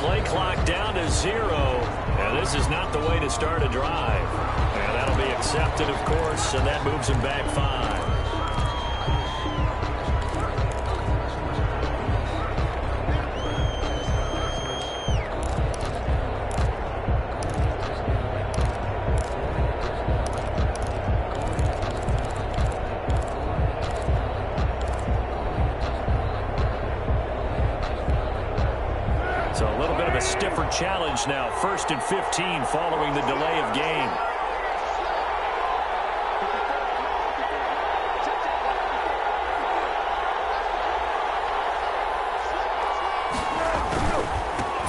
play clock down to 0. And this is not the way to start a drive. And that'll be accepted, of course, and that moves him back 5. Stiffer challenge now. 1st and 15 following the delay of game.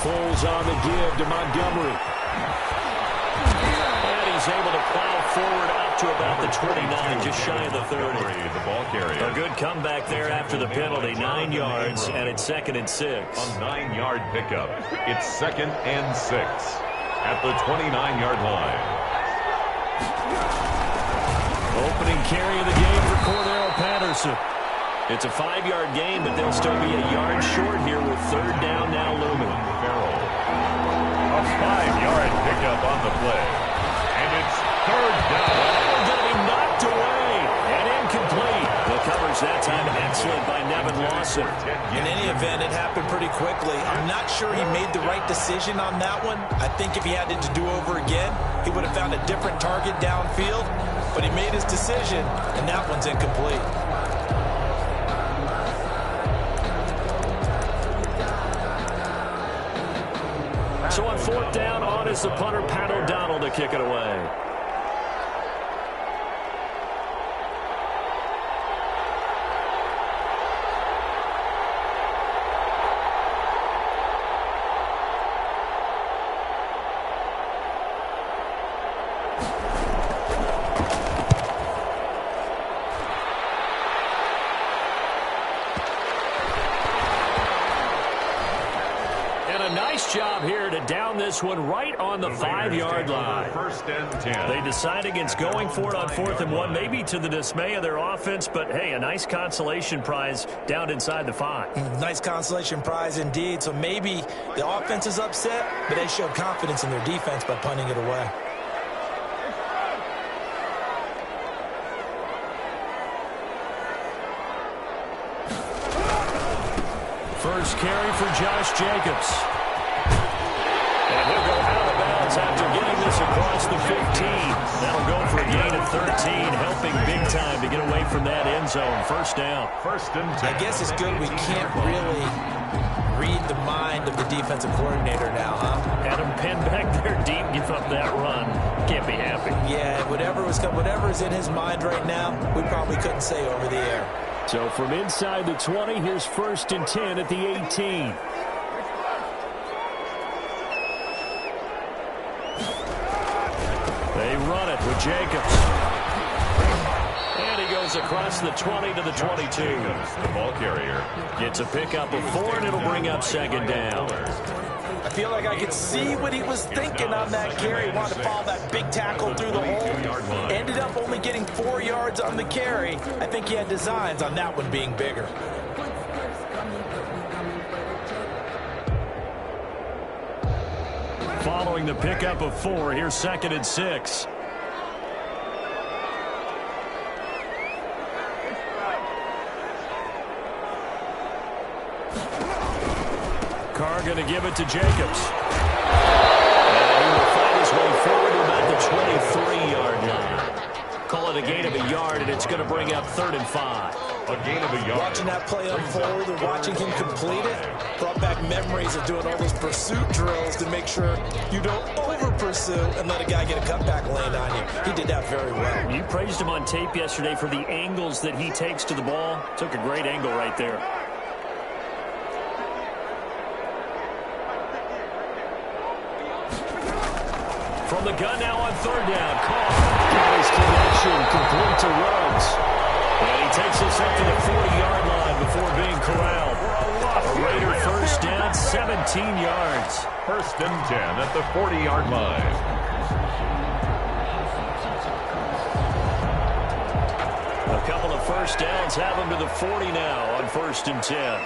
Foles on the give to Montgomery. And he's able to plow forward up to about the 29, just shy of the 30. The ball carrier. A good comeback there after the penalty. 9 yards, and it's 2nd and 6. A 9-yard pickup. It's 2nd and 6 at the 29-yard line. Opening carry of the game for Cordero Patterson. It's a 5-yard gain, but they'll still be a yard short here with 3rd down now looming. Farrell. A 5-yard pickup on the play. And it's 3rd down. Going to be knocked away and incomplete. The coverage that time excellent by Nevin Lawson. In any event, it happened pretty quickly. I'm not sure he made the right decision on that one. I think if he had it to do over again, he would have found a different target downfield. But he made his decision, and that one's incomplete. So on 4th down, on is the punter, Pat O'Donnell, to kick it away. Job here to down this one right on the 5-yard line. 1st and 10. They decide against going for it on 4th and 1, maybe to the dismay of their offense, but hey, a nice consolation prize down inside the 5. Nice consolation prize indeed. So maybe the offense is upset, but they showed confidence in their defense by punting it away. First carry for Josh Jacobs. And he'll go out of bounds after getting this across the 15. That'll go for a gain of 13, helping big time to get away from that end zone. 1st down. 1st and 10. I guess it's good we can't really read the mind of the defensive coordinator now, huh? Had him pinned back there deep, give up that run. Can't be happy. Yeah, whatever is in his mind right now, we probably couldn't say over the air. So from inside the 20, here's 1st and 10 at the 18. They run it with Jacobs. And he goes across the 20 to the 22. The ball carrier. Gets a pickup of 4, and it'll bring up 2nd down. I feel like I could see what he was thinking on that carry. He wanted to follow that big tackle through the hole. Ended up only getting 4 yards on the carry. I think he had designs on that one being bigger. Following the pickup of 4, here's 2nd and 6. Carr going to give it to Jacobs. And he will find his way forward to about the 23-yard line. Call it a gain of a yard, and it's going to bring up 3rd and 5. A gain of a yard. Watching that play unfold and watching him complete it brought back memories of doing all those pursuit drills to make sure you don't over-pursue and let a guy get a cutback lane on you. He did that very well. You praised him on tape yesterday for the angles that he takes to the ball. Took a great angle right there. From the gun now on 3rd down. Carr got his connection complete to Ruggs. And he takes us up to the 40-yard line before being corralled. A Raider 1st down, 17 yards. 1st and 10 at the 40-yard line. A couple of 1st downs have him to the 40 now on 1st and 10.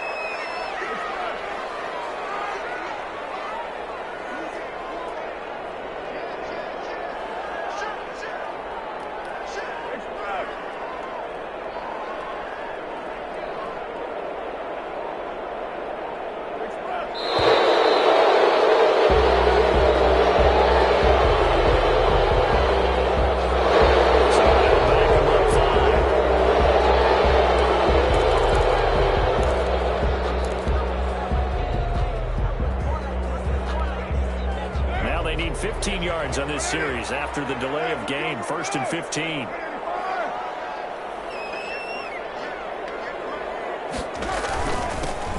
they need 15 yards on this series after the delay of game. 1st and 15.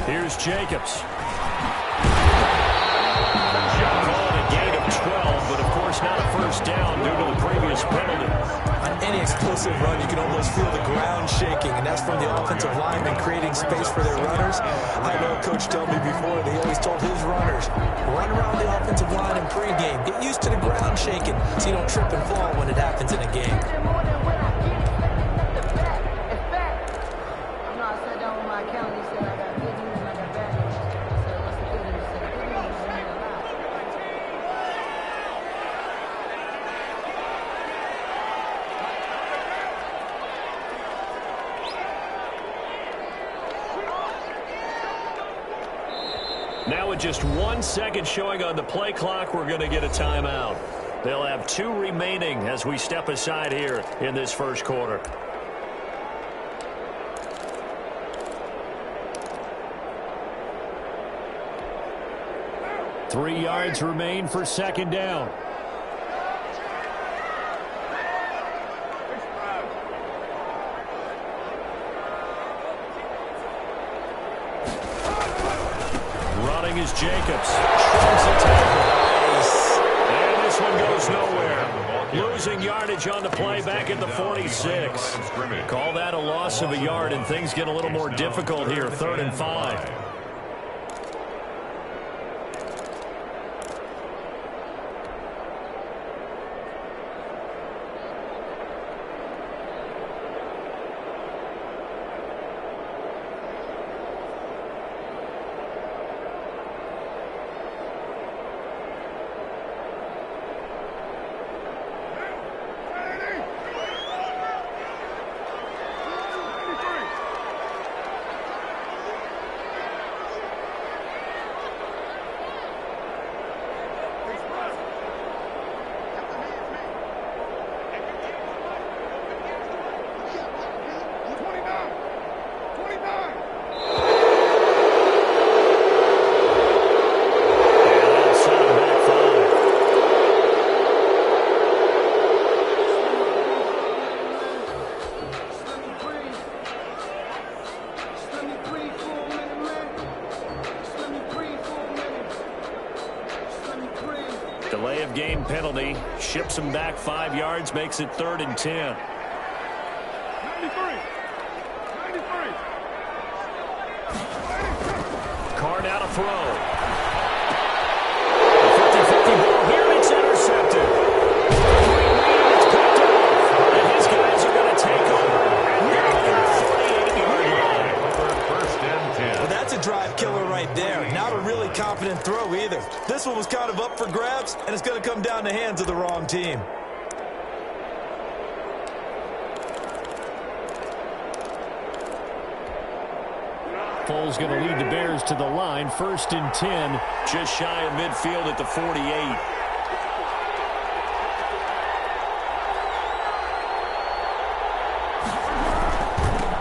Here's Jacobs. Called a gain of 12, but of course not a first down due to the previous penalty. On any explosive run, you can almost feel the ground shaking, and that's from the offensive linemen creating space for their runners. I know a coach told me before that he always told his runners, run around the offensive line in pregame. Get used to the ground shaking so you don't trip and fall when it happens in a game. Now with just 1 second showing on the play clock, we're going to get a timeout. They'll have 2 remaining as we step aside here in this first quarter. Three yards remain for second down. Running is Jacobs. Shrugs a tackle. And this one goes nowhere. Losing yardage on the play back at the 46. Call that a loss of a yard, and things get a little more difficult here. 3rd and 5. Delay of game penalty. Ships him back 5 yards. Makes it 3rd and 10. 93. Card out of throw. 50-50 ball here. It's intercepted. It's picked off. And his guys are going to take over. At the 48-yard line. 1st and 10. Well, that's a drive killer right there. Not a really confident throw either. This one was kind of up for grabs, and it's going to come down the hands of the wrong team. Foles going to lead the Bears to the line. 1st and 10. Just shy of midfield at the 48.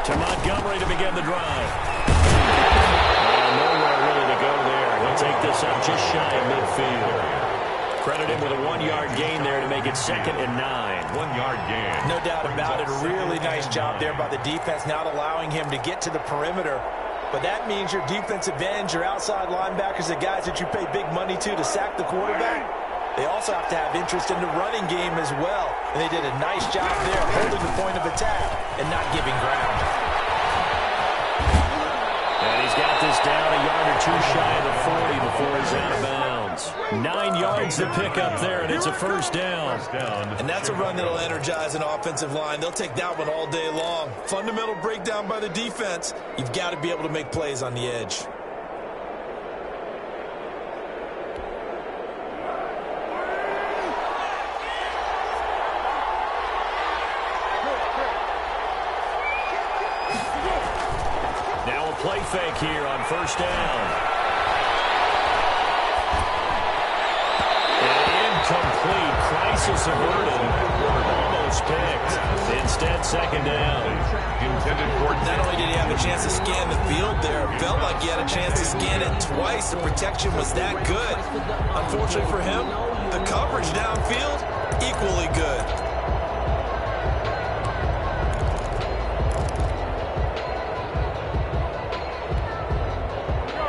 To Montgomery to begin the drive. Nowhere really to go there. He'll take this up just shy of midfield. Credit him with a 1-yard gain there to make it 2nd and 9. 1-yard gain. No doubt about it. A really nice job there by the defense, not allowing him to get to the perimeter. But that means your defensive ends, your outside linebackers, the guys that you pay big money to sack the quarterback, they also have to have interest in the running game as well. And they did a nice job there holding the point of attack and not giving ground. And he's got this down a yard or 2 shy of the 40 before he's out of bounds. 9 yards to pick up there, and it's a first down. And that's a run that'll energize an offensive line. They'll take that one all day long. Fundamental breakdown by the defense. You've got to be able to make plays on the edge. Now a play fake here on first down. Incomplete. Crisis averted. Almost picked. Instead, second down. Not only did he have a chance to scan the field there, it felt like he had a chance to scan it twice. The protection was that good. Unfortunately for him, the coverage downfield, equally good.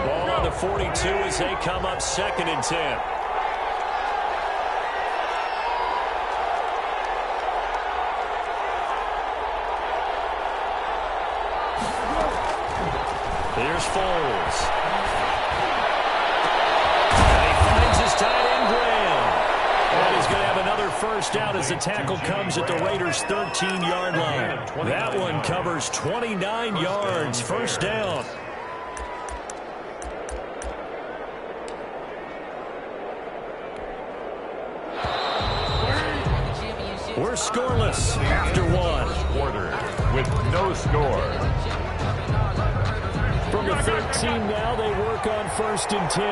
Ball on the 42 as they come up 2nd and 10. Here's Foles. And he finds his tight end, Graham. And he's going to have another first down as the tackle comes at the Raiders' 13-yard line. That one covers 29 yards. First down. We're scoreless after one. Quarter with no score. From the 13 now, they work on 1st and 10.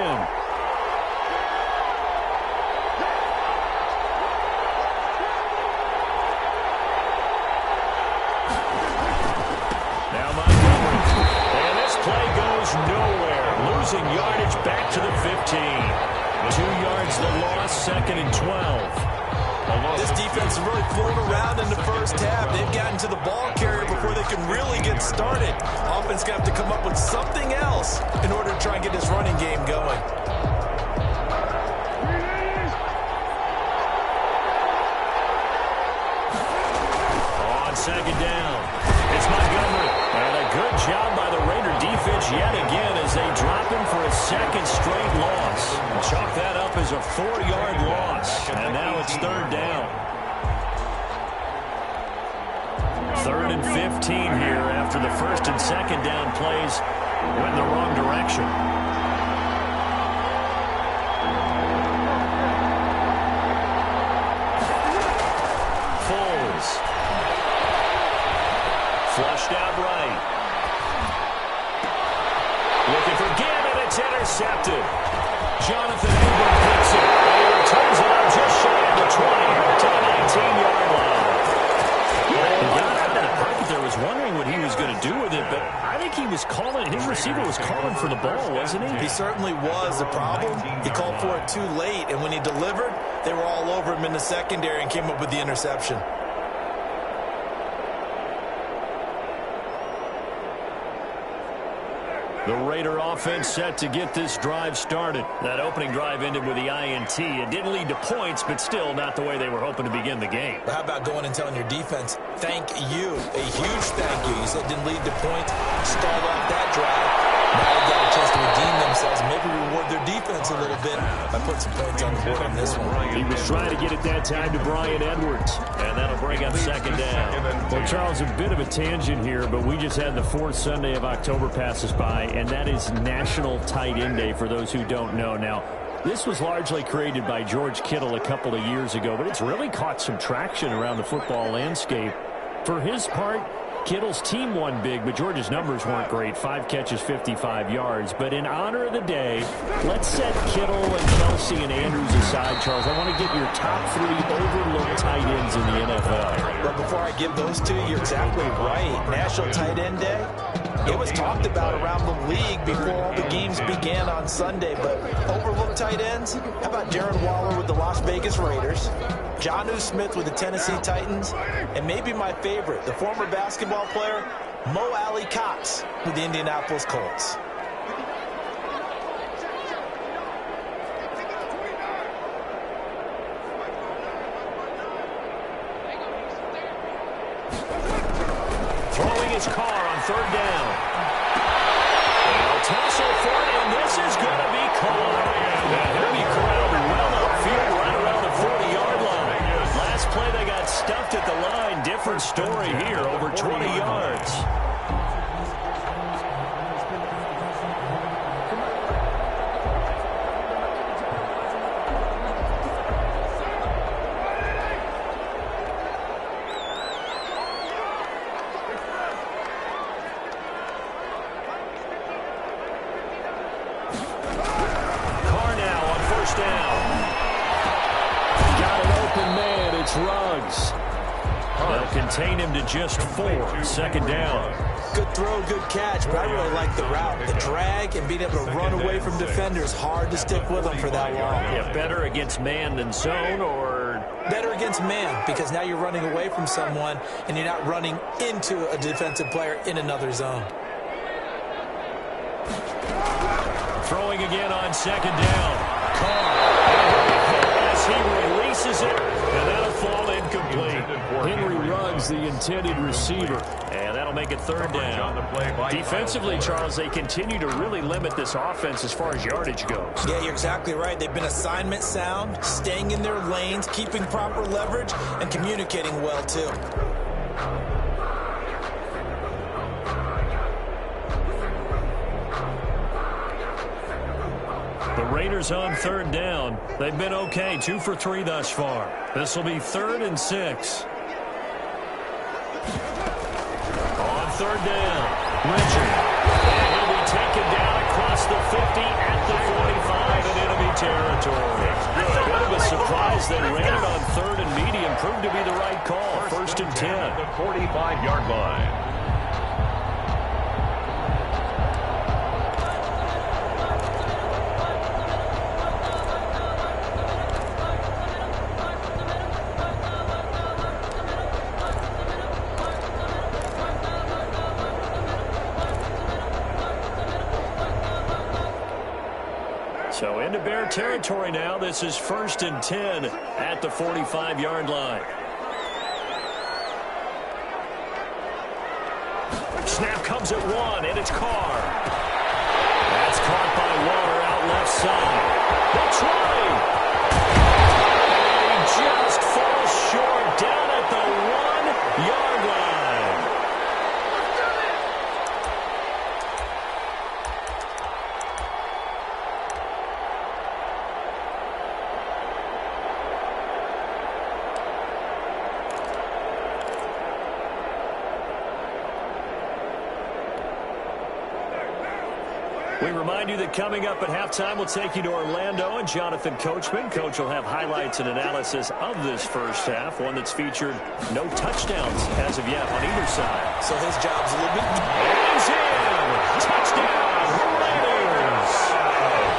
Now Montgomery. And this play goes nowhere. Losing yardage back to the 15. 2 yards the loss, 2nd and 12. This defense is really flown around in the first half. They've gotten to the ball carrier before they can really get started. Offense going to have to come up with something else in order to try and get this running game going. On 2nd down, it's Montgomery. And a good job by the Raider defense yet again as they drop him for a 2nd straight loss. Chalk that up as a 4-yard loss. And now it's 3rd down. 3rd and 15 here after the 1st and 2nd down plays went in the wrong direction. Foles. Flushed out right. Looking for Gannon. It's intercepted. Jonathan Ingram picks it. And he returns it up just shy of the 20 to the 19-yard line. He got out of the pocket there, was wondering what he was going to do with it, but I think he was calling, his receiver was calling for the ball, wasn't he? He certainly was. The problem, he called for it too late, and when he delivered, they were all over him in the secondary and came up with the interception. The Raider offense set to get this drive started. That opening drive ended with the INT. It didn't lead to points, but still not the way they were hoping to begin the game. But how about going and telling your defense, thank you, a huge thank you. You said it didn't lead to points, start off that drive. Now they've got a chance to redeem themselves, maybe reward their defense a little bit by putting some points on the board on this one. He was trying to get it that time to Bryan Edwards, and that'll bring up 2nd down. Well, Charles, a bit of a tangent here, but we just had the 4th Sunday of October pass us by, and that is National Tight End Day for those who don't know. Now, this was largely created by George Kittle a couple of years ago, but it's really caught some traction around the football landscape. For his part, Kittle's team won big, but George's numbers weren't great. 5 catches, 55 yards. But in honor of the day, let's set Kittle and Kelsey and Andrews aside, Charles. I want to get your top 3 overlooked tight ends in the NFL. But before I give those to you, you're exactly right. National Tight End Day, it was talked about around the league before all the games began on Sunday. But overlooked tight ends, how about Darren Waller with the Las Vegas Raiders, Jonnu Smith with the Tennessee Titans, and maybe my favorite, the former basketball player, Mo Alley Cox with the Indianapolis Colts. Throwing his car on 3rd down. A tussle for it, and this is going to be caught. A heavy crowd well upfield right around the 40-yard line. Last play they got stuffed at the line. Different story here, over 20 yards. They'll contain him to just 4. Second down. Good throw, good catch, but I really like the route. The drag and being able to run away from defenders, hard to stick with them for that long. Yeah, better against man than zone, or? Better against man, because now you're running away from someone and you're not running into a defensive player in another zone. Throwing again on second down. Carr. As he releases it, and that'll fall incomplete. Henry Ruggs, the intended receiver. And that'll make it third down. Defensively, Charles, they continue to really limit this offense as far as yardage goes. Yeah, you're exactly right. They've been assignment sound, staying in their lanes, keeping proper leverage, and communicating well, too. The Raiders on third down. They've been okay, 2 for 3 thus far. This will be 3rd and 6. On third down, Richard. And he'll be taken down across the 50 at the 45 in enemy territory. A bit of a surprise they ran it on 3rd and medium. Proved to be the right call. 1st and 10. The 45-yard line. So into Bear territory now. This is 1st and 10 at the 45-yard line. Snap comes at 1, and it's Carr. That's caught by Waller out left side. The 20. And he just falls short down at the 1-yard line. We remind you that coming up at halftime, we'll take you to Orlando and Jonathan Coachman. Coach will have highlights and analysis of this first half, one that's featured no touchdowns as of yet on either side. So his job's a little bit... He's in! Touchdown! Raiders!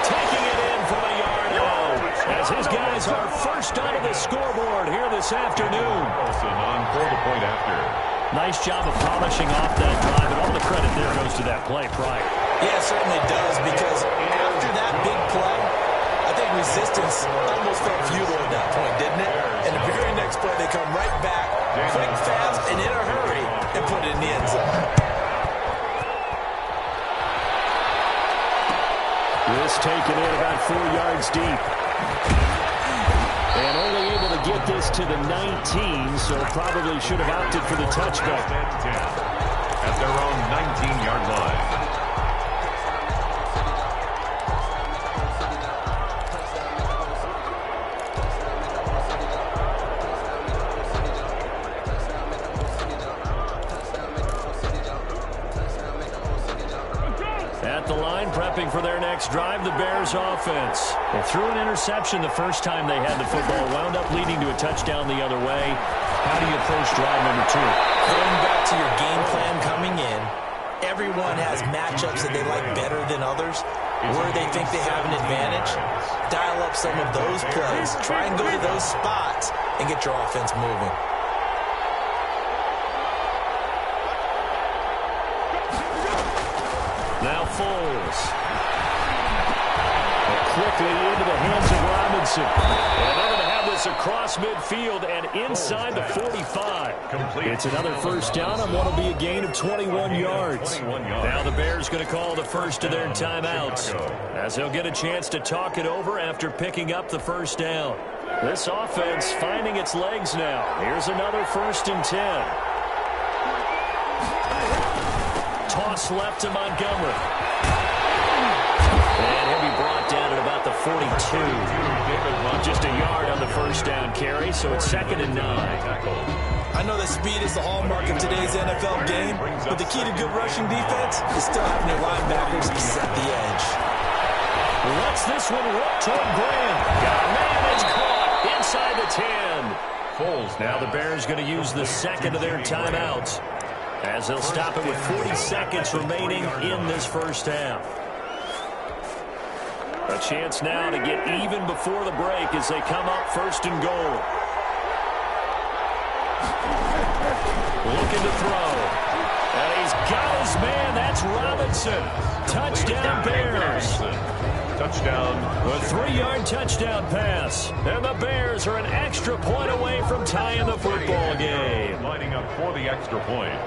Taking it in from a yard out as his guys are first onto the scoreboard here this afternoon. Wilson on for the point after. Nice job of polishing off that drive, and all the credit there goes to that play prior. Yeah, it certainly does, because after that big play, I think resistance almost felt futile at that point, didn't it? And the very next play, they come right back, quick, fast, and in a hurry, and put it in the end zone. This taken in about 4 yards deep. And only able to get this to the 19, so probably should have opted for the touchback. At their own 19-yard line. At the line, prepping for their next drive, the Bears offense. They threw an interception the first time they had the football, wound up leading to a touchdown the other way. How do you approach drive number 2? Going back to your game plan coming in, everyone has matchups that they like better than others, where they think they have an advantage. Dial up some of those plays. Try and go to those spots and get your offense moving. Now Foles. Quickly into the hands of Robinson. And they're going to have this across midfield and inside the 45. It's another first down on what will be a gain of 21 yards. Now the Bears going to call the first of their timeouts, as they'll get a chance to talk it over after picking up the first down. This offense finding its legs now. Here's another 1st and 10. Toss left to Montgomery. And he'll be brought down at about the 42. Just a yard on the first down carry, so it's 2nd and 9. I know that speed is the hallmark of today's NFL game, but the key to good rushing defense is still having your linebackers set the edge. Lets this one rip toward Graham. Got a man, it's caught inside the 10. Foles Now the Bears going to use the second of their timeouts as they'll stop it with 40 seconds remaining in this first half. A chance now to get even before the break as they come up first and goal. Looking to throw. And he's got his man. That's Robinson. Touchdown Bears. Touchdown. A 3-yard touchdown pass. And the Bears are an extra point away from tying the football game. Lining up for the extra point.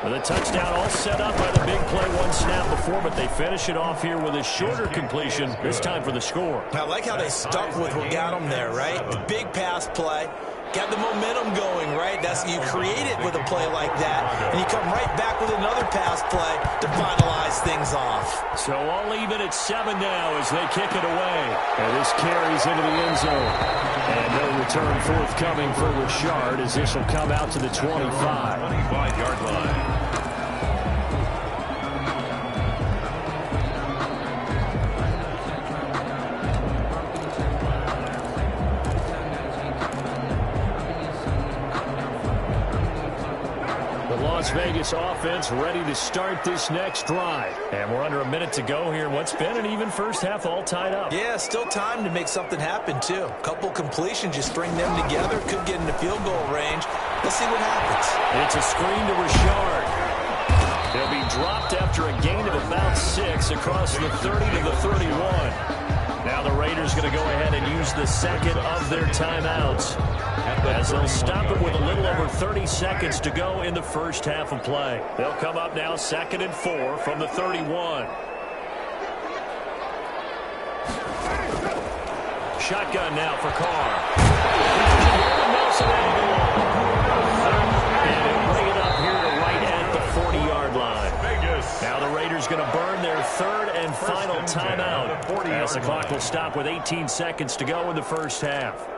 With a touchdown all set up by the big play one snap before, but they finish it off here with a shorter completion, this time for the score. I like how they stuck with what got them there, right? The big pass play. Got the momentum going, right? That's you create it with a play like that, and you come right back with another pass play to finalize things off. So all even at 7 now as they kick it away. And this carries into the end zone. And no return forthcoming for Richard as this will come out to the 25. 25-yard line. Las Vegas offense ready to start this next drive. And we're under a minute to go here in what's been an even first half all tied up. Yeah, still time to make something happen, too. A couple completions, you string them together, could get into field goal range. Let's see what happens. It's a screen to Richard. He'll be dropped after a gain of about 6 across the 30 to the 31. Now the Raiders going to go ahead and use the second of their timeouts as they'll stop it with a little over 30 seconds to go in the first half of play. They'll come up now 2nd and 4 from the 31. Shotgun now for Carr. And he'll bring it up here to right at the 40-yard line. Now the Raiders going to burn their third and final timeout as the clock will stop with 18 seconds to go in the first half.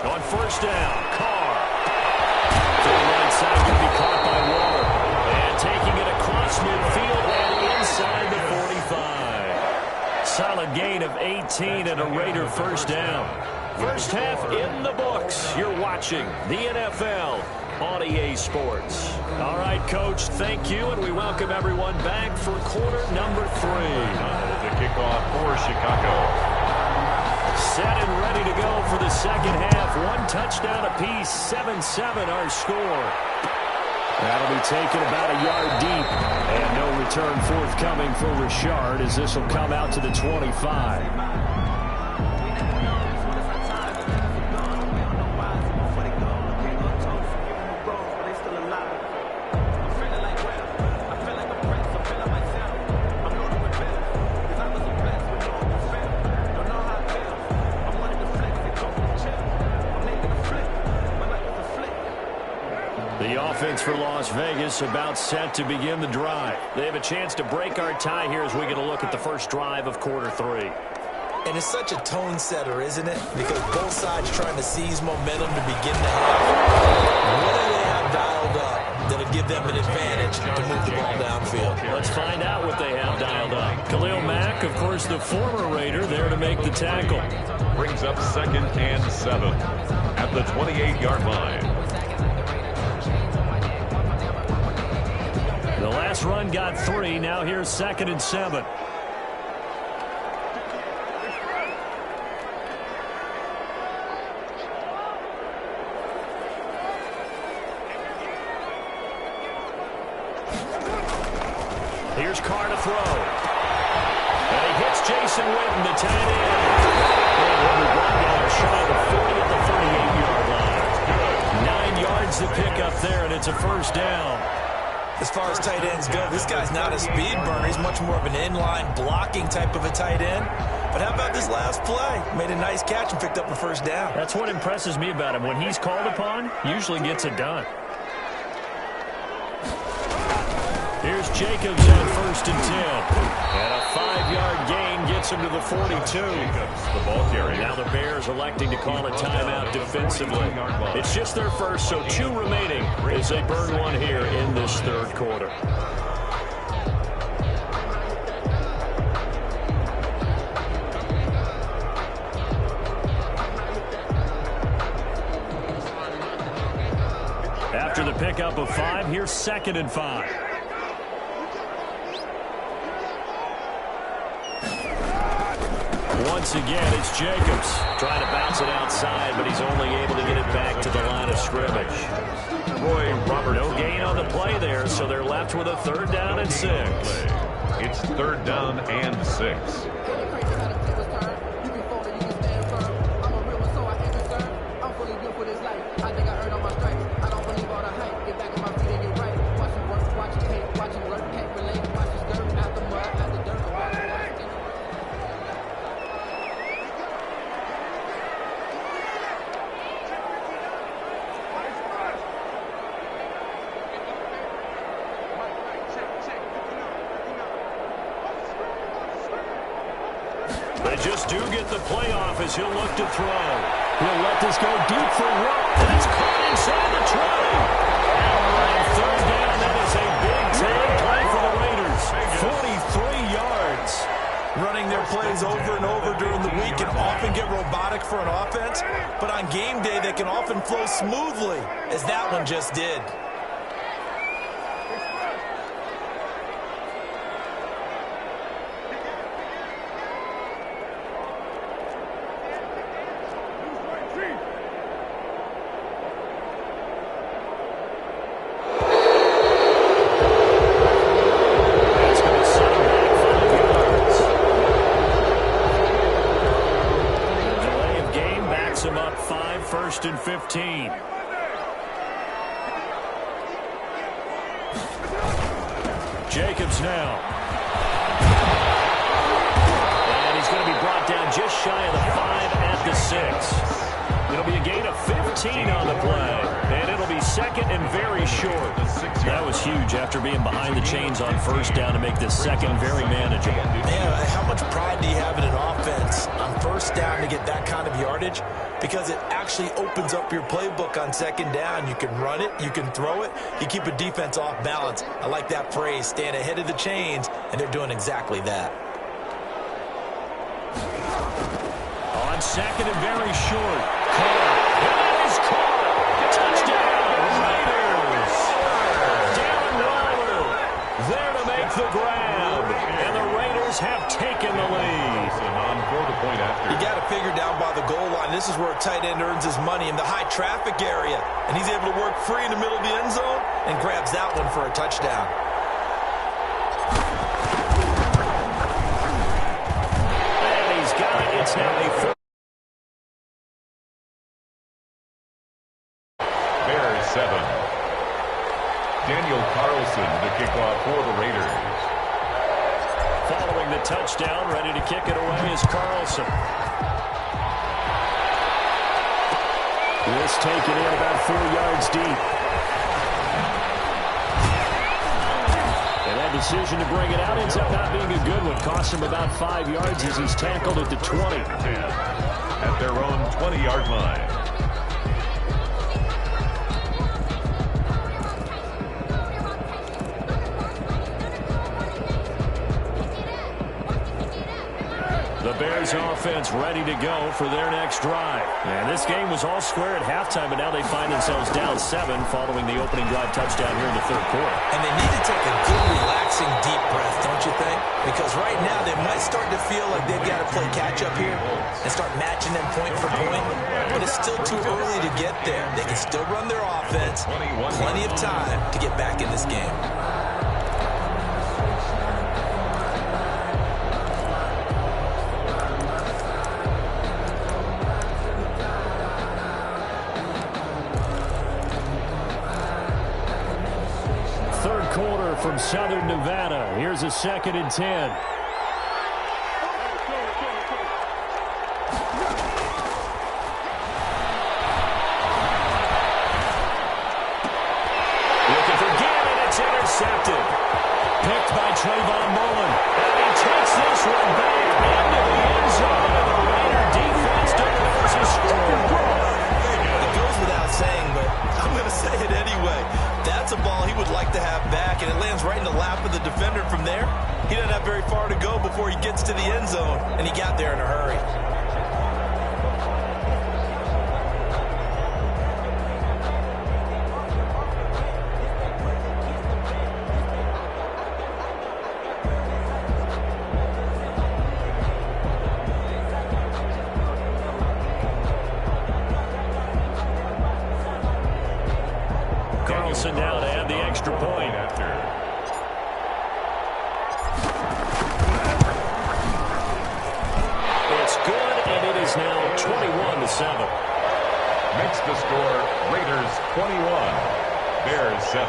On first down, Carr. To the right side, going to be caught by Waller. And taking it across midfield and inside the 45. Solid gain of 18 and a Raider first down. First half in the books. You're watching the NFL on EA Sports. All right, Coach, thank you, and we welcome everyone back for quarter number 3. The kickoff for Chicago. Set and ready to go for the second half. 1 touchdown apiece, 7-7 our score. That'll be taken about a yard deep. And no return forthcoming for Richard as this will come out to the 25. Offense for Las Vegas about set to begin the drive. They have a chance to break our tie here as we get a look at the first drive of quarter 3. And it's such a tone setter, isn't it? Because both sides trying to seize momentum to begin the half. What do they have dialed up that'll give them an advantage to move the ball downfield? Let's find out what they have dialed up. Khalil Mack, of course, the former Raider, there to make the tackle. Brings up 2nd and 7 at the 28-yard line. The last run got 3. Now here's 2nd and 7. Here's Carr to throw. And he hits Jason Witten, the tight end. And he'll be brought down shy of the 40 at the 38-yard line. 9 yards to pick up there, and it's a first down. As far as tight ends go, this guy's not a speed burner. He's much more of an inline blocking type of a tight end. But how about this last play? Made a nice catch and picked up a first down. That's what impresses me about him. When he's called upon, usually gets it done. Here's Jacobs on 1st and 10. And a 5-yard gain gets him to the 42. Jacobs, the ball carrier. Now the Bears electing to call a timeout defensively. It's just their first, so 2 remaining as they burn one here in this 3rd quarter. After the pickup of 5, here's 2nd and 5. Once again, it's Jacobs trying to bounce it outside, but he's only able to get it back to the line of scrimmage. Roy Robertson. No gain on the play there, so they're left with a 3rd down and 6. It's 3rd down and 6. They just do get the playoff as he'll look to throw. He'll let this go deep for Rupp, and it's caught inside the 20. And 3rd down, that is a big-time play for the Raiders. 43 yards. Running their plays over and over during the week can often get robotic for an offense, but on game day they can often flow smoothly, as that one just did. Him up 5, 1st and 15. Jacobs now. And he's going to be brought down just shy of the 5 at the 6. It'll be a gain of 15 on the play. And it'll be 2nd and very short. That was huge after being behind the chains on 1st down to make this 2nd very manageable. Man, how much pride do you have in an offense on 1st down to get that kind of yardage? Because it actually opens up your playbook on 2nd down. You can run it, you can throw it, you keep a defense off balance. I like that phrase, stand ahead of the chains, and they're doing exactly that. On 2nd and very short. That is caught. Touchdown, Raiders. Darren Waller there to make the grab. And the Raiders have taken the lead. You got to figure down by the goal line. This is where a tight end earns his money in the high traffic area. And he's able to work free in the middle of the end zone and grabs that one for a touchdown. And he's got it. It's now a 4. Bears 7. Daniel Carlson to kick off for the Raiders. Following the touchdown, ready to kick it away is Carlson. This taken in about 4 yards deep. And that decision to bring it out ends up not being a good one. Cost him about 5 yards as he's tackled at the 20. At their own 20-yard line. The Bears offense ready to go for their next drive. And this game was all square at halftime, but now they find themselves down 7 following the opening drive touchdown here in the 3rd quarter. And they need to take a good, relaxing, deep breath, don't you think? Because right now they might start to feel like they've got to play catch-up here and start matching them point for point. But it's still too early to get there. They can still run their offense. Plenty of time to get back in this game. From Southern Nevada. Here's a 2nd and 10. Looking for Gannon. It's intercepted. Picked by Trayvon Mullen. And he takes this one back into the end zone. And the Raider defense delivers a score. It goes without saying, but I'm going to say it anyway. That's a ball he would like to have back, and it lands right in the lap of the defender from there. He doesn't have very far to go before he gets to the end zone, and he got there in a hurry. Now to add the extra point. It's good, and it is now 21-7. Makes the score Raiders 21, Bears 7.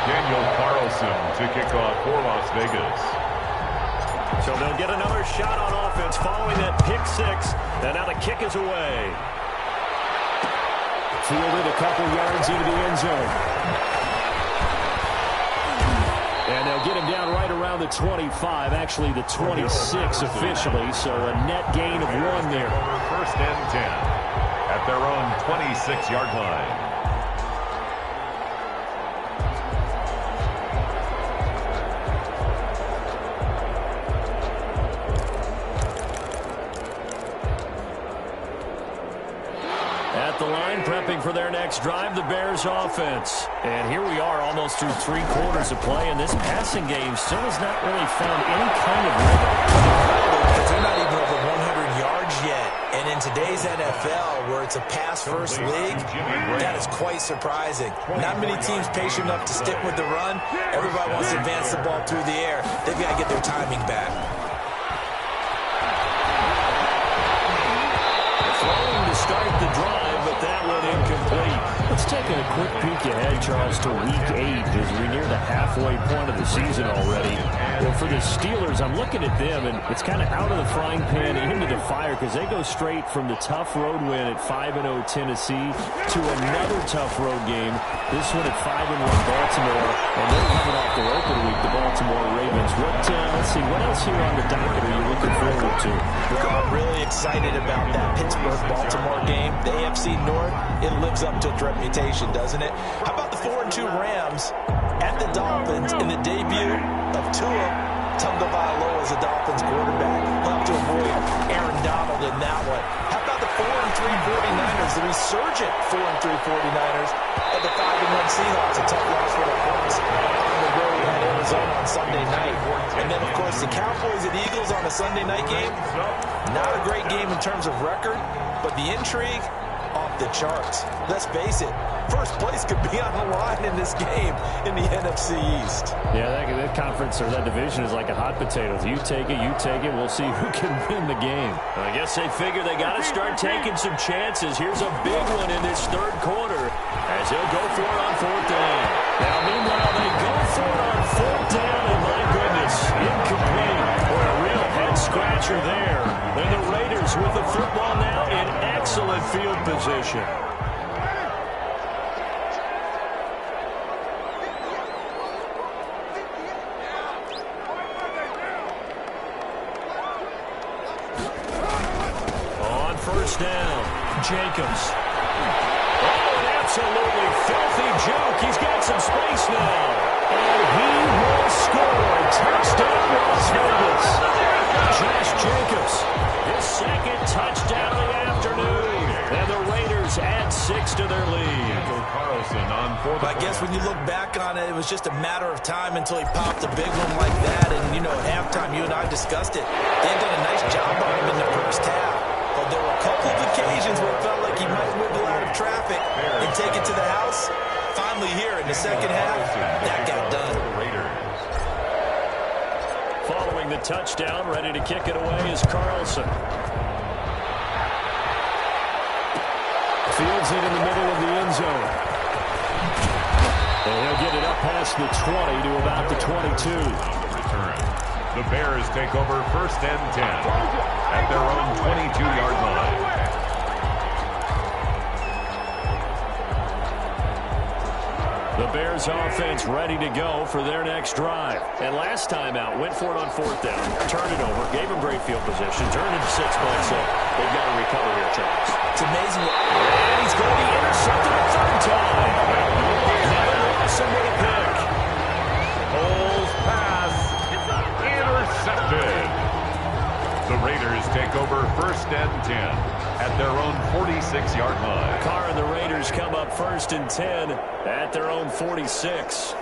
Daniel Carlson to kick off for Las Vegas. So they'll get another shot on offense following that pick six, and now the kick is away. Fielded a couple yards into the end zone. And they'll get him down right around the 25, actually the 26 officially, so a net gain of 1 there. First and 10 at their own 26-yard line. Prepping for their next drive, the Bears offense. And here we are almost through 3 quarters of play, and this passing game still has not really found any kind of rhythm. They're not even over 100 yards yet. And in today's NFL, where it's a pass-first league, that is quite surprising. Not many teams patient enough to stick with the run. Everybody wants to advance the ball through the air. They've got to get their timing back. Throwing to start the drive, but that one incomplete. Let's take a quick peek ahead, Charles, to Week 8 as we near the halfway point of the season already. Well, for the Steelers, I'm looking at them, and it's kind of out of the frying pan into the fire because they go straight from the tough road win at 5-0 Tennessee to another tough road game, this one at 5-1 Baltimore, and they're coming off the open week, the Baltimore Ravens. Let's see, what else here on the docket are you looking forward to? Well, I'm really excited about that Pittsburgh-Baltimore game. The AFC North, it lives up to its reputation, doesn't it? How about the 4-2 Rams at the Dolphins in the debut of Tua Tagovailoa as a Dolphins quarterback? We'll have to avoid Aaron Donald in that one. How about the 4-3 49ers, the resurgent 4-3 49ers of the 5-1 Seahawks, a tough loss for the Colts on the road at Arizona on Sunday night. And then, of course, the Cowboys and Eagles on a Sunday night game. Not a great game in terms of record, but the intrigue off the charts. Let's face it, first place could be on the line in this game in the NFC East. Yeah, that conference or that division is like a hot potato. You take it, we'll see who can win the game. I guess they figure they got to start taking some chances. Here's a big one in this third quarter as he'll go for it on 4th down. Now, meanwhile, they go for it on 4th down, and my goodness, incomplete. Boy, a real head-scratcher there. And the Raiders with the football now in excellent field position. On 1st down, Jacobs. Oh, an absolutely filthy joke. He's got some space now. And he will score. Touchdown, Las Vegas. Josh Jacobs, his 2nd touchdown of the afternoon. And the Raiders add 6 to their lead. Carlson on 4th. I guess when you look back on it, it was just a matter of time until he popped a big one like that. And, you know, at halftime, you and I discussed it. They had done a nice job on him in the first half. But there were a couple of occasions where it felt like he might wiggle out of traffic and take it to the house. Finally here in the second half, that got done. Following the touchdown, ready to kick it away is Carlson. Fields it in the middle of the end zone. And he'll get it up past the 20 to about the 22. Return. The Bears take over 1st and 10 at their own 22-yard line. The Bears offense ready to go for their next drive. And last time out, went for it on fourth down, turned it over, gave them great field position, turned it to 6 points. So they've got to recover here, Charles. It's amazing. And he's going to be intercepted a third time. Never lost him with a pick. Cole's pass. Intercepted. The Raiders take over 1st and 10 at their own 46-yard line. Carr and the Raiders come up 1st and 10 at their own 46.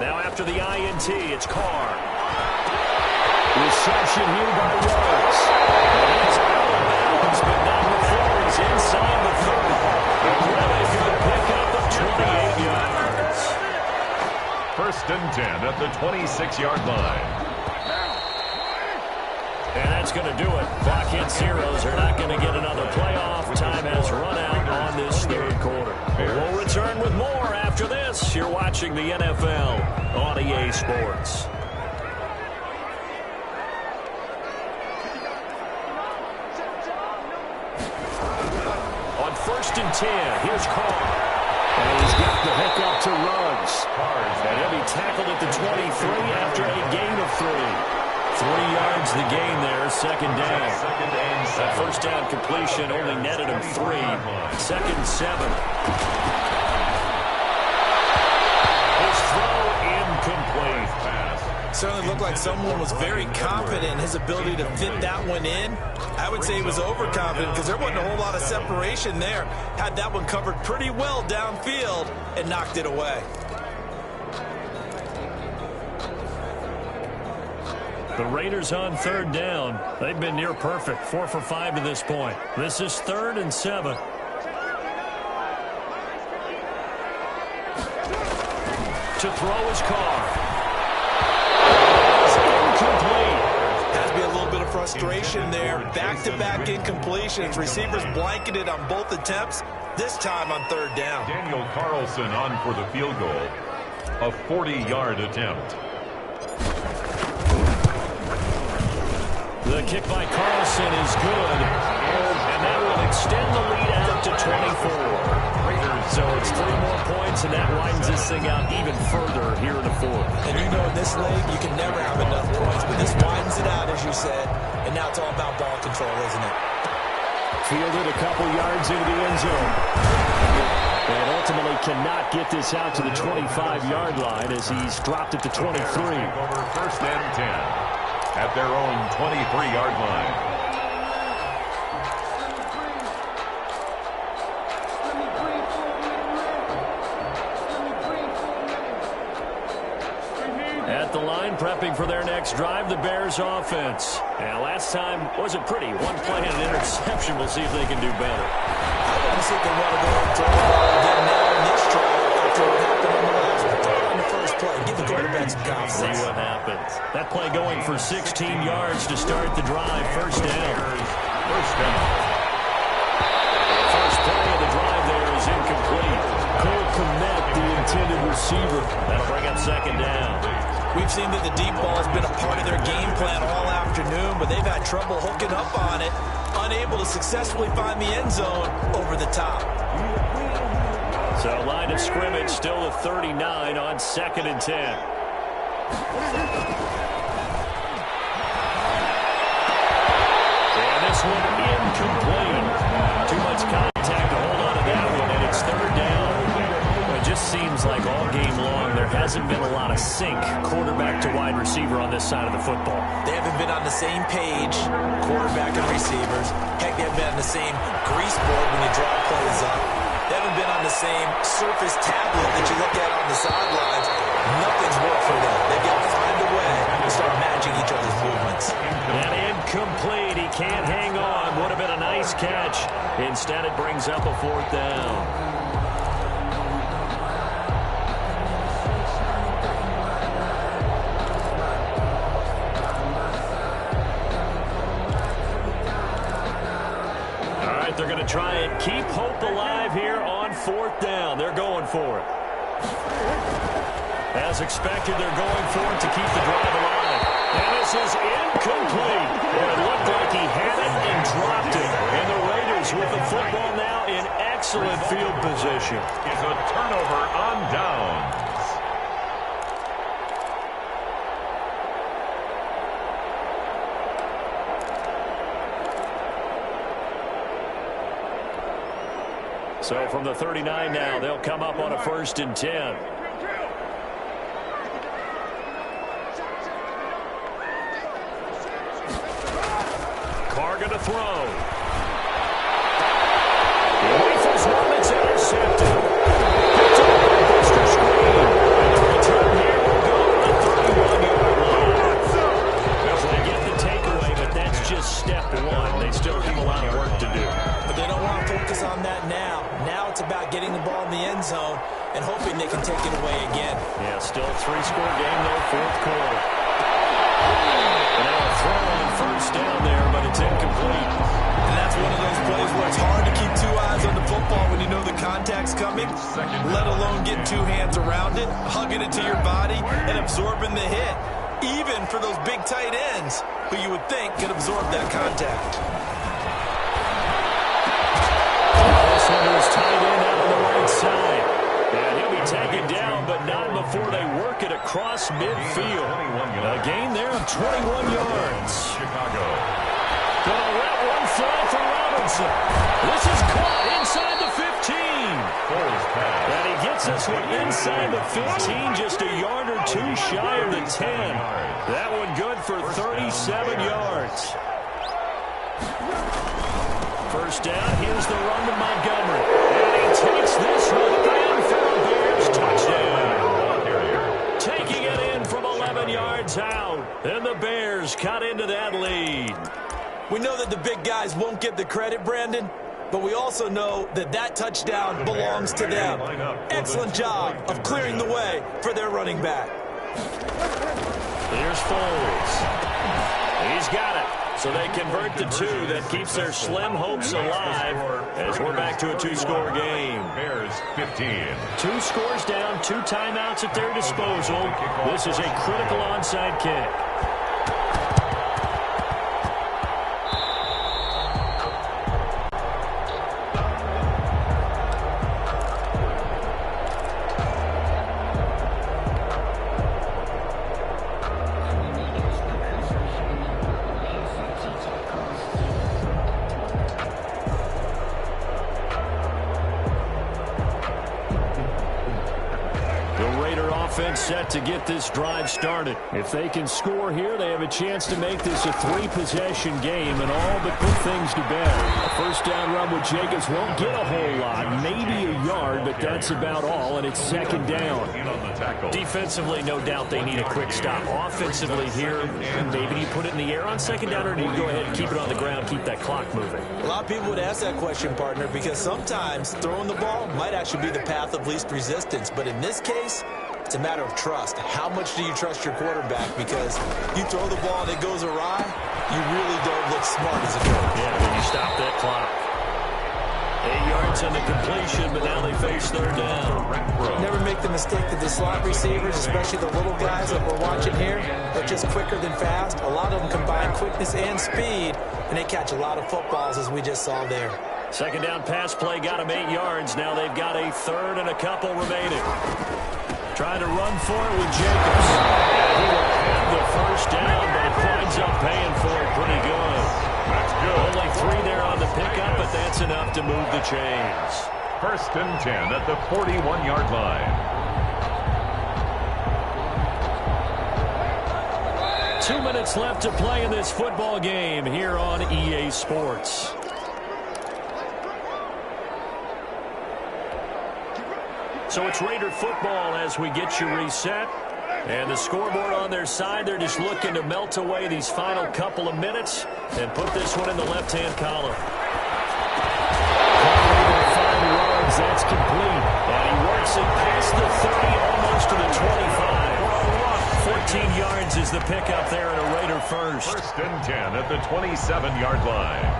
Now after the INT, it's Carr. Reception here by Rhodes. He's out of bounds, but not before he's inside the 30. A really good pickup of 28 yards. 1st and 10 at the 26-yard line. And that's going to do it. Clock hits zeros. They're not going to get another playoff. Time has run out on this 3rd quarter. We'll return with more after this. You're watching the NFL on EA Sports. On 1st and 10, here's Carr. And he's got the hook up to Ruggs. And he'll be tackled at the 23 after a gain of 3. 3 yards the gain there, 2nd down. That 1st down completion only netted him 3. 2nd and 7. His throw incomplete. Certainly looked like someone was very confident in his ability to fit that one in. I would say he was overconfident because there wasn't a whole lot of separation there. Had that one covered pretty well downfield and knocked it away. The Raiders on 3rd down. They've been near perfect, 4 for 5 to this point. This is 3rd and 7. To throw his Carr. It's incomplete. Has to be a little bit of frustration there. Back-to-back incompletions. Receivers blanketed on both attempts, this time on 3rd down. Daniel Carlson on for the field goal. A 40-yard attempt. The kick by Carlson is good, and that will extend the lead out to 24. So it's 3 more points, and that widens this thing out even further here in the 4th. And you know in this league, you can never have enough points, but this widens it out, as you said, and now it's all about ball control, isn't it? Fielded a couple yards into the end zone. And ultimately cannot get this out to the 25-yard line as he's dropped it to 23. Over 1st and 10 at their own 23-yard line. At the line, prepping for their next drive, the Bears offense. And last time wasn't pretty. 1 play and an interception. We'll see if they can do better. I want to see if they want to go and throw the ball again now in this drive after what happened on the last one. Throw it on the first play. Give the quarterback some confidence. See what happens. That play going for 16 yards to start the drive. 1st down. First down. The first play of the drive there is incomplete. Cole Kmet, the intended receiver. That'll bring up 2nd down. We've seen that the deep ball has been a part of their game plan all afternoon, but they've had trouble hooking up on it, unable to successfully find the end zone over the top. So line of scrimmage still the 39 on 2nd and 10. And this one incomplete. Too much contact to hold on to that one, and it's 3rd down. It just seems like all game long there hasn't been a lot of sync quarterback to wide receiver on this side of the football. They haven't been on the same page, quarterback and receivers. Heck, they haven't been on the same grease board when you draw plays up. They haven't been on the same surface tablet that you look at on the sidelines. Nothing's worked for them. They've got to find a way to start matching each other's movements. And incomplete. He can't hang on. Would have been a nice catch. Instead, it brings up a 4th down. They're going to try and keep hope alive here on 4th down. They're going for it. As expected, they're going for it to keep the drive alive. And this is incomplete. It looked like he had it and dropped it. And the Raiders with the football now in excellent field position. Is a turnover on downs. So from the 39 now, they'll come up on a 1st and 10. Carr to throw. He rifles one that's intercepted. Picked up by Buster Screen. And the return here will go to the 31-yard line. So they get the takeaway, but that's just step one. They still have a lot of work to do. But they don't want to focus on that now. Now it's about getting the ball in the end zone and hoping they can take it away again. Yeah, still a 3-score game, though, 4th quarter. And now a throw on 1st down there, but it's incomplete. And that's one of those plays where it's hard to keep 2 eyes on the football when you know the contact's coming, let alone getting 2 hands around it, hugging it to your body, and absorbing the hit. Even for those big tight ends who you would think could absorb that contact. This one is tight end out on the right side. And he'll be taken down, but not before they work it across midfield. A gain there of 21 yards. Chicago. Gonna let one fly for Robinson. This is caught inside the 15. And he gets this one inside the 15, just a yard or 2 shy of the 10. That one good for 37 yards. 1st down, here's the run to Montgomery. And he takes this one in for a Bears touchdown. Taking it in from 11 yards out. And the Bears cut into that lead. We know that the big guys won't get the credit, Brandon, but we also know that that touchdown belongs to them. Excellent job of clearing the way for their running back. Here's Foles. He's got it. So they convert the 2. That keeps their slim hopes alive as we're back to a 2-score game. Bears 15. 2 scores down, 2 timeouts at their disposal. This is a critical onside kick. Set to get this drive started. If they can score here, they have a chance to make this a 3-possession game and all but put things to bed. A 1st down run with Jacobs won't get a whole lot, maybe a yard, but that's about all, and it's 2nd down. Defensively, no doubt they need a quick stop. Offensively here, maybe you put it in the air on 2nd down, or do you go ahead and keep it on the ground, keep that clock moving? A lot of people would ask that question, partner, because sometimes throwing the ball might actually be the path of least resistance, but in this case, it's a matter of trust. How much do you trust your quarterback? Because you throw the ball and it goes awry, you really don't look smart as a coach. Yeah, when you stop that clock. 8 yards on the completion, but now they face 3rd down. Never make the mistake that the slot receivers, especially the little guys that we're watching here, are just quicker than fast. A lot of them combine quickness and speed, and they catch a lot of footballs, as we just saw there. 2nd down pass play got them 8 yards. Now they've got a 3rd and a couple remaining. Trying to run for it with Jacobs. And he will have the 1st down, but it winds up paying for it pretty good. That's good. Only 3 there on the pickup, but that's enough to move the chains. 1st and 10 at the 41-yard line. 2 minutes left to play in this football game here on EA Sports. So it's Raider football as we get you reset. And the scoreboard on their side, they're just looking to melt away these final couple of minutes and put this one in the left-hand column. 5 yards, that's complete. And he works it past the 30, almost to the 25. 14 yards is the pickup there in a Raider first. 1st and 10 at the 27-yard line.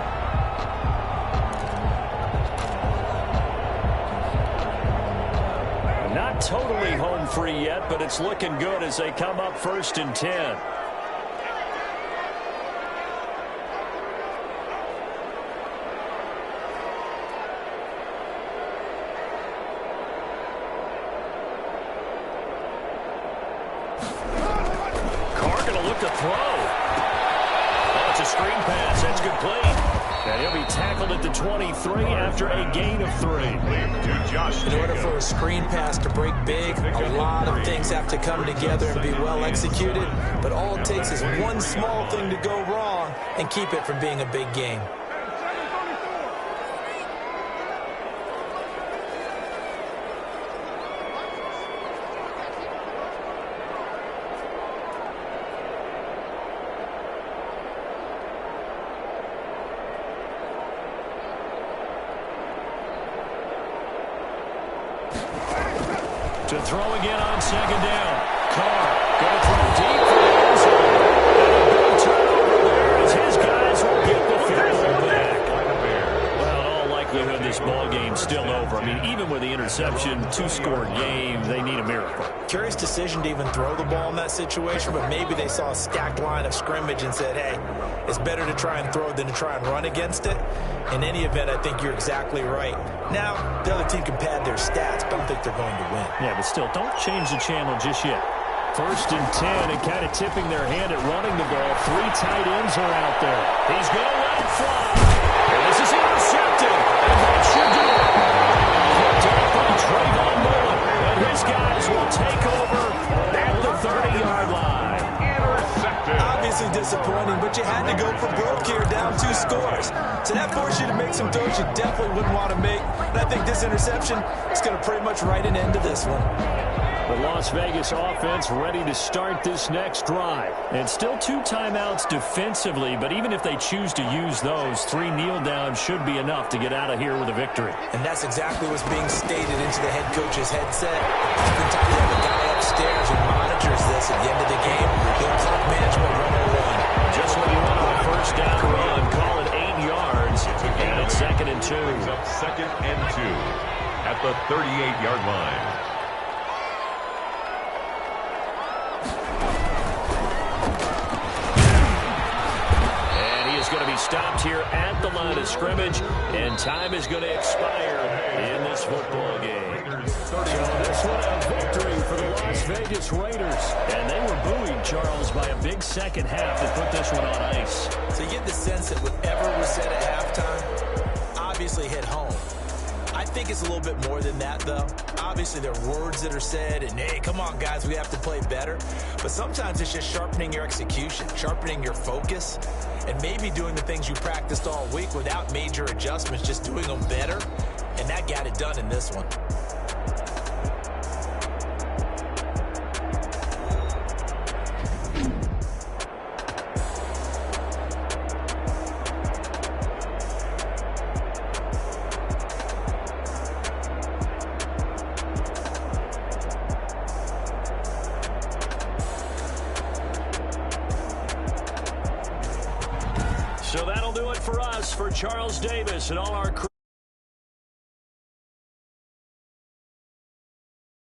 Not totally home free yet, but it's looking good as they come up 1st and 10. Carr going to look to throw. Oh, it's a screen pass. That's complete. And he'll be tackled at the 23 after a gain of 3. In order for a screen pass to break big, a lot of things have to come together and be well executed. But all it takes is one small thing to go wrong and keep it from being a big game. To throw again on 2nd down. Carr going to throw deep for the end zone. And a big turnover there as his guys will get the football back. Well, in all likelihood, this ball game's still over. I mean, even with the interception, 2-score game, they need a miracle. Curious decision to even throw the ball in that situation, but maybe they saw a stacked line of scrimmage and said, hey, it's better to try and throw than to try and run against it. In any event, I think you're exactly right. Now, the other team can pad their stats, but I don't think they're going to win. Yeah, but still, don't change the channel just yet. 1st and 10 and kind of tipping their hand at running the ball. 3 tight ends are out there. He's going to let it fly. And this is intercepted. And that should do it. Picked up by Trayvon Mullen. And his guys will take over at the 30-yard line. Obviously disappointing, but you had to go for broke here, down 2 scores. So that forced you to make some throws you definitely wouldn't want to make. And I think this interception is going to pretty much write an end to this one. The Las Vegas offense ready to start this next drive. And still 2 timeouts defensively, but even if they choose to use those, 3 kneel downs should be enough to get out of here with a victory. And that's exactly what's being stated into the head coach's headset. Oftentimes you have a guy upstairs who monitors this at the end of the game. Clock management 101. Just what you want on a 1st down run. Call it 8 yards. And it's 2nd and 2. Brings up 2nd and 2 at the 38-yard line. Going to be stopped here at the line of scrimmage, and time is going to expire in this football game. So this one a victory for the Las Vegas Raiders, and they were buoyed, Charles, by a big second half that put this one on ice. So you get the sense that whatever was said at halftime obviously hit home. I think it's a little bit more than that, though. Obviously, there are words that are said, and, hey, come on, guys, we have to play better. But sometimes it's just sharpening your execution, sharpening your focus, and maybe doing the things you practiced all week without major adjustments, just doing them better. And that got it done in this one. So that'll do it for us, for Charles Davis and all our crew.